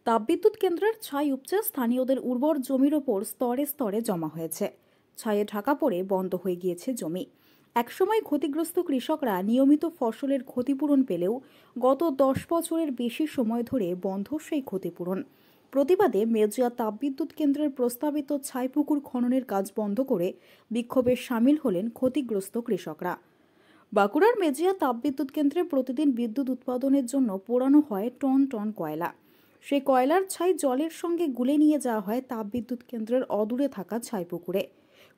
তাপবিদ্যুৎ কেন্দ্রের ছাই উপচে স্থানীয়দের উর্বর জমির ওপর স্তরে স্তরে জমা হয়েছে। ছায়ে ঢাকা পড়ে বন্ধ হয়ে গিয়েছে জমি। একসময় ক্ষতিগ্রস্ত কৃষকরা নিয়মিত ফসলের ক্ষতিপূরণ পেলেও গত 10 বছরের বেশি সময় ধরে বন্ধ সেই ক্ষতিপূরণ। প্রতিবাদে মেজিয়া তাপবিদ্যুৎ কেন্দ্রের প্রস্তাবিত ছাইপুকুর খননের কাজ বন্ধ করে বিক্ষোভে সামিল হলেন ক্ষতিগ্রস্ত কৃষকরা। বাঁকুড়ার মেজিয়া তাপবিদ্যুৎ কেন্দ্রে প্রতিদিন বিদ্যুৎ উৎপাদনের জন্য পোড়ানো হয় টন টন কয়লা। সেই কয়লার ছাই জলের সঙ্গে গুলে নিয়ে যাওয়া হয় তাপবিদ্যুৎ কেন্দ্রের অদূরে থাকা ছাইপুকুরে।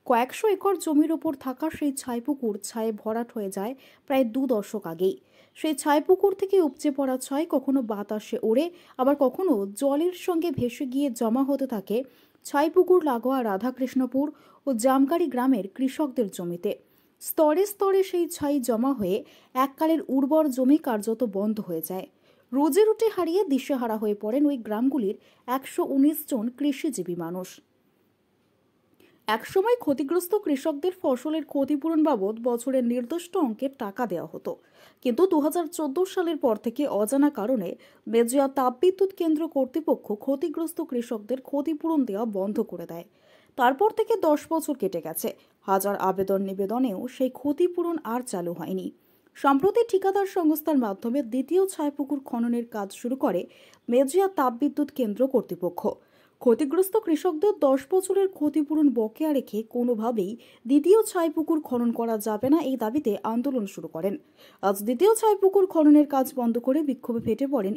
কয়েকশো একর জমির ওপর থাকা সেই ছাইপুকুর ছায়ে ভরাট হয়ে যায় প্রায় 2 দশক আগেই। সেই ছাইপুকুর থেকে উপচে পড়া ছাই কখনো বাতাসে ওড়ে, আবার কখনো জলের সঙ্গে ভেসে গিয়ে জমা হতে থাকে ছাইপুকুর লাগোয়া রাধাকৃষ্ণপুর ও জামগাড়ি গ্রামের কৃষকদের জমিতে। স্তরে স্তরে সেই ছাই জমা হয়ে এককালের উর্বর জমি কার্যত বন্ধ হয়ে যায়। রোজি রুটি হারিয়ে দিশেহারা হয়ে পড়েন ওই গ্রামগুলির 119 জন কৃষিজীবী মানুষ। একসময় ক্ষতিগ্রস্ত কৃষকদের ফসলের ক্ষতিপূরণ বাবদ বছরের নির্দিষ্ট অঙ্কের টাকা দেওয়া হতো, কিন্তু 2014 সালের পর থেকে অজানা কারণে মেজিয়া তাপবিদ্যুৎ কেন্দ্র কর্তৃপক্ষ ক্ষতিগ্রস্ত কৃষকদের ক্ষতিপূরণ দেওয়া বন্ধ করে দেয়। তারপর থেকে 10 বছর কেটে গেছে, হাজার আবেদন নিবেদনেও সেই ক্ষতিপূরণ আর চালু হয়নি। সম্প্রতি ঠিকাদার সংস্থার মাধ্যমে দ্বিতীয় ছাইপুকুর খননের কাজ শুরু করে মেজিয়া তাপবিদ্যুৎ কেন্দ্র কর্তৃপক্ষ। ক্ষতিগ্রস্ত কৃষকদের 10 বছরের ক্ষতিপূরণ বকেয়া রেখে কোনোভাবেই দ্বিতীয় ছাইপুকুর খনন করা যাবে না, এই দাবিতে আন্দোলন শুরু করেন। আজ দ্বিতীয় ছাইপুকুর খননের কাজ বন্ধ করে বিক্ষোভে ফেটে পড়েন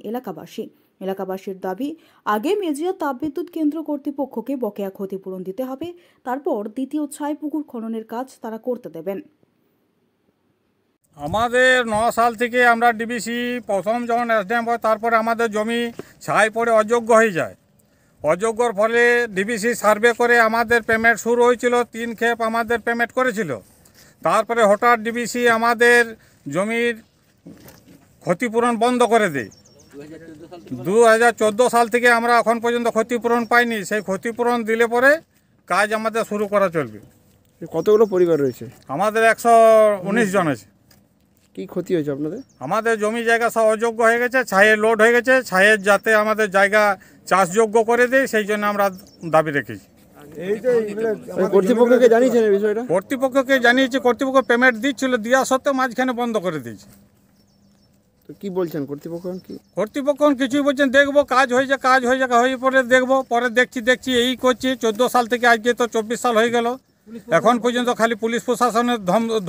এলাকাবাসীর দাবি, আগে মেজিয়া তাপবিদ্যুৎ কেন্দ্র কর্তৃপক্ষকে বকেয়া ক্ষতিপূরণ দিতে হবে, তারপর দ্বিতীয় ছাইপুকুর খননের কাজ তারা করতে দেবেন। আমাদের 9 সাল থেকে আমরা ডিবিসি প্রথম যখন এসডিএম হয়, তারপরে আমাদের জমি ছাই পড়ে অযোগ্য হয়ে যায়। অযোগ্যর ফলে ডিবিসি সার্ভে করে আমাদের পেমেন্ট শুরু হয়েছিল, 3 ক্ষেপ আমাদের পেমেন্ট করেছিল। তারপরে হঠাৎ ডিবিসি আমাদের জমির ক্ষতিপূরণ বন্ধ করে দেয়। 2014 সাল থেকে আমরা এখন পর্যন্ত ক্ষতিপূরণ পাইনি। সেই ক্ষতিপূরণ দিলে পরে কাজ আমাদের শুরু করা চলবে। কতগুলো পরিবার রয়েছে? আমাদের 119 জন আছে। কি ক্ষতি হয়েছে আপনাদের? আমাদের জমি জায়গা সব অযোগ্য হয়ে গেছে, ছাইয়ের লোড হয়ে গেছে। ছাইয়ের যাতে আমাদের জায়গা চাষযোগ্য করে দেয়, সেই জন্য আমরা দাবি রেখেছি। কর্তৃপক্ষকে জানিয়েছেন এই বিষয়টা? কর্তৃপক্ষকে জানিয়েছি, কর্তৃপক্ষ পেমেন্ট দিচ্ছিল, দেওয়া সত্ত্বেও মাঝখানে বন্ধ করে দিয়েছে। তো কি বলছেন কর্তৃপক্ষ? কর্তৃপক্ষ কিছুই বলছেন, দেখবো কাজ হয়ে পরে দেখবো, পরে দেখছি এই করছি। 14 সাল থেকে আজকে তো 24 সাল হয়ে গেল, এখন পর্যন্ত খালি পুলিশ প্রশাসনের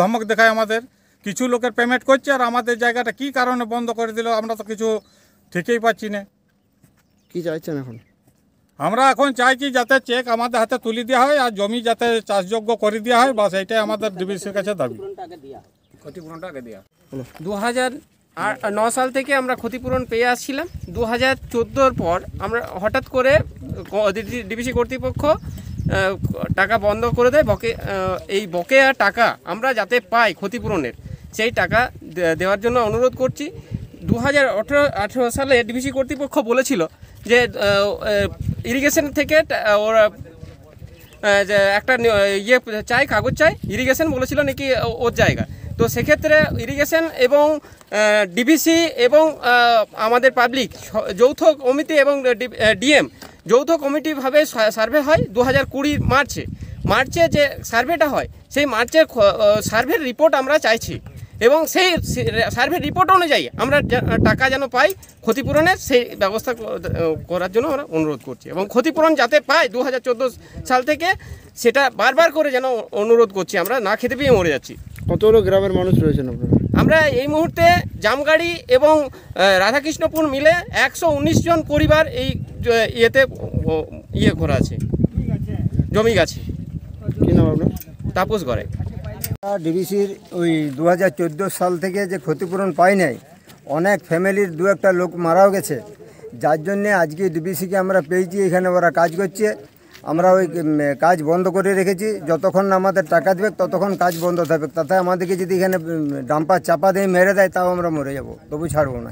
ধমক দেখায় আমাদের। কিছু লোকের পেমেন্ট করছে, আর আমাদের জায়গাটা কি কারণে বন্ধ করে দিল আমরা তো কিছু ঠিকই পাচ্ছি না। কি চাইছেন এখন? আমরা এখন চাইছি যাতে চেক আমাদের হাতে তুলে দেওয়া হয়, আর জমি যাতে চাষযোগ্য করে দেওয়া হয়, বাস এইটাই আমাদের ডিবিসির কাছে দাবি। ক্ষতিপূরণটা আগে দেওয়া। 2009 সাল থেকে আমরা ক্ষতিপূরণ পেয়ে আসছিলাম। 2014-র পর আমরা হঠাৎ করে ডিবিসি কর্তৃপক্ষ টাকা বন্ধ করে দেয়। এই বকেয়া টাকা আমরা যাতে পাই ক্ষতিপূরণের, সেই টাকা দেওয়ার জন্য অনুরোধ করছি। 2018 সালে ডিবিসি কর্তৃপক্ষ বলেছিল যে ইরিগেশন থেকে ওরা একটা চাই, কাগজ চাই, ইরিগেশন বলেছিল নাকি ওর জায়গা। তো সেক্ষেত্রে ইরিগেশন এবং ডিবিসি এবং আমাদের পাবলিক যৌথ কমিটি এবং ডিএম যৌথ কমিটিভাবে সার্ভে হয় 2020 মার্চে যে সার্ভেটা হয়, সেই মার্চের সার্ভের রিপোর্ট আমরা চাইছি, এবং সেই সার্ভে রিপোর্ট অনুযায়ী আমরা টাকা যেন পাই ক্ষতিপূরণের, সেই ব্যবস্থা করার জন্য আমরা অনুরোধ করছি। এবং ক্ষতিপূরণ যাতে পাই 2014 সাল থেকে, সেটা বারবার করে যেন অনুরোধ করছি। আমরা না খেতে পেয়ে মরে যাচ্ছি। কতগুলো গ্রামের মানুষ রয়েছেন আপনারা? আমরা এই মুহূর্তে জামগাড়ি এবং রাধাকৃষ্ণপুর মিলে 119 জন পরিবার এই করা আছে, জমি গাছে। কি নাম আপনার? তাপস গড়াই। ডিবিসির ওই 2014 সাল থেকে যে ক্ষতিপূরণ পাই নাই, অনেক ফ্যামিলির 2-1টা লোক মারাও গেছে, যার জন্যে আজকে ডিবিসিকে আমরা পেয়েছি। এখানে ওরা কাজ করছে, আমরা ওই কাজ বন্ধ করে রেখেছি। যতক্ষণ না আমাদের টাকা দেবে ততক্ষণ কাজ বন্ধ থাকবে। তাতে আমাদেরকে যদি এখানে ডাম্পার চাপা দিয়ে মেরে দেয়, তাও আমরা মরে যাব, তবু ছাড়বো না।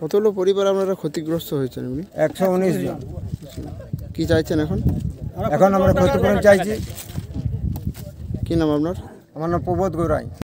কতগুলো পরিবার আপনারা ক্ষতিগ্রস্ত হয়েছেন? 119 জন। কি চাইছেন এখন? এখন আমরা ক্ষতিপূরণ চাইছি। কি নাম আপনার? আমার নাম প্রবোধ গৌরাই।